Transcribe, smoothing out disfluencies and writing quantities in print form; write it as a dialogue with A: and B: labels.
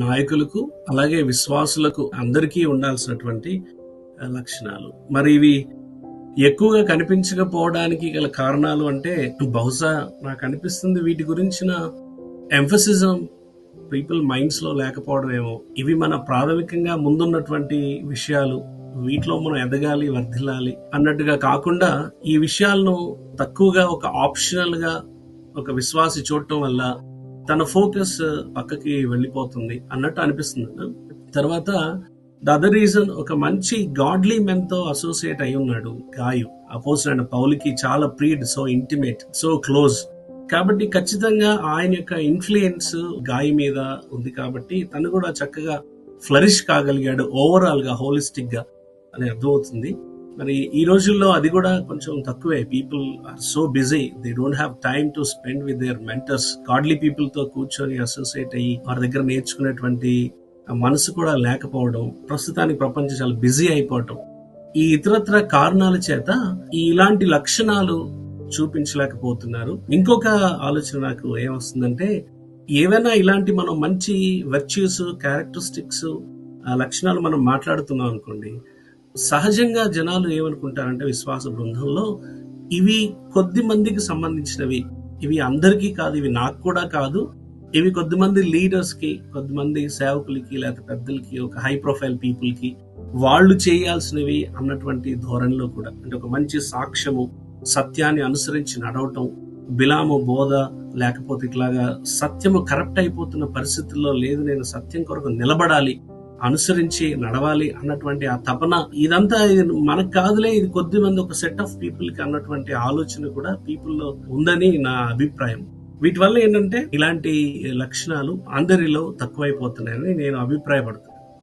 A: నాయకులకు అలాగే విశ్వాసులకు అందరికీ ఉండాల్సినటువంటి లక్షణాలు. మరి ఇవి ఎక్కువగా కనిపించకపోవడానికి గల కారణాలు అంటే బహుశా నాకు అనిపిస్తుంది వీటి గురించిన ఎంఫసిజం పీపుల్ మైండ్స్ లో లేకపోవడం ఏమో. ఇవి మన ప్రాథమికంగా ముందున్నటువంటి విషయాలు, వీటిలో మనం ఎదగాలి, వర్ధిల్లాలి అన్నట్టుగా కాకుండా ఈ విషయాలను తక్కువగా ఒక ఆప్షనల్ గా ఒక విశ్వాసి చూడటం వల్ల తన ఫోకస్ పక్కకి వెళ్ళిపోతుంది అన్నట్టు అనిపిస్తుంది. తర్వాత ద అదర్ రీజన్, ఒక మంచి గాడ్లీ మెన్ తో అసోసియేట్ అయి ఉన్నాడు గాయు. అపోజిట్ పౌలుకి చాలా preyed, so intimate, so close. కాబట్టి ఖచ్చితంగా ఆయన యొక్క ఇన్ఫ్లుయెన్స్ గాయ మీద ఉంది కాబట్టి తను కూడా చక్కగా ఫ్లరిష్ కాగలిగాడు ఓవరాల్ గా, హోలిస్టిక్ గా అని అర్థమవుతుంది. మరి ఈ రోజుల్లో అది కూడా కొంచెం తక్కువే. People are so busy, they don't have time to spend with their mentors. Godly people తో కూర్చొని అసోసియేట్ అయ్యి వారి దగ్గర నేర్చుకునేటువంటి మనసు కూడా లేకపోవడం, ప్రస్తుతానికి ప్రపంచం చాలా బిజీ అయిపోవటం, ఈ ఇతరత్ర కారణాల చేత ఇలాంటి లక్షణాలు చూపించలేకపోతున్నారు. ఇంకొక ఆలోచన నాకు ఏమొస్తుందంటే, ఏవైనా ఇలాంటి మనం మంచి వర్చ్యూస్, క్యారెక్టరిస్టిక్స్, లక్షణాలు మనం మాట్లాడుతున్నాం అనుకోండి, సహజంగా జనాలు ఏమనుకుంటారంటే విశ్వాస బృందంలో ఇవి కొద్ది మందికి సంబంధించినవి, ఇవి అందరికీ కాదు, ఇవి నాకు కూడా కాదు, ఇవి కొద్దిమంది లీడర్స్ కి, కొద్దిమంది సేవకులకి, లేకపోతే పెద్దలకి, ఒక హై ప్రొఫైల్ పీపుల్ కి వాళ్ళు చేయాల్సినవి అన్నటువంటి ధోరణిలో కూడా, అంటే ఒక మంచి సాక్ష్యము, సత్యాన్ని అనుసరించి నడవటం, బిలాము బోధ, లేకపోతే ఇట్లాగా సత్యము కరప్ట్ అయిపోతున్న పరిస్థితుల్లో లేదు, నేను సత్యం కొరకు నిలబడాలి, అనుసరించి నడవాలి అన్నటువంటి ఆ తపన, ఇదంతా మనకు కాదులే, ఇది కొద్ది మంది ఒక సెట్ ఆఫ్ పీపుల్ కి అన్నటువంటి ఆలోచన కూడా పీపుల్ లో ఉందని నా అభిప్రాయం. వీటి వల్ల ఏంటంటే ఇలాంటి లక్షణాలు అందరిలో తక్కువైపోతున్నాయని నేను అభిప్రాయపడుతున్నాను.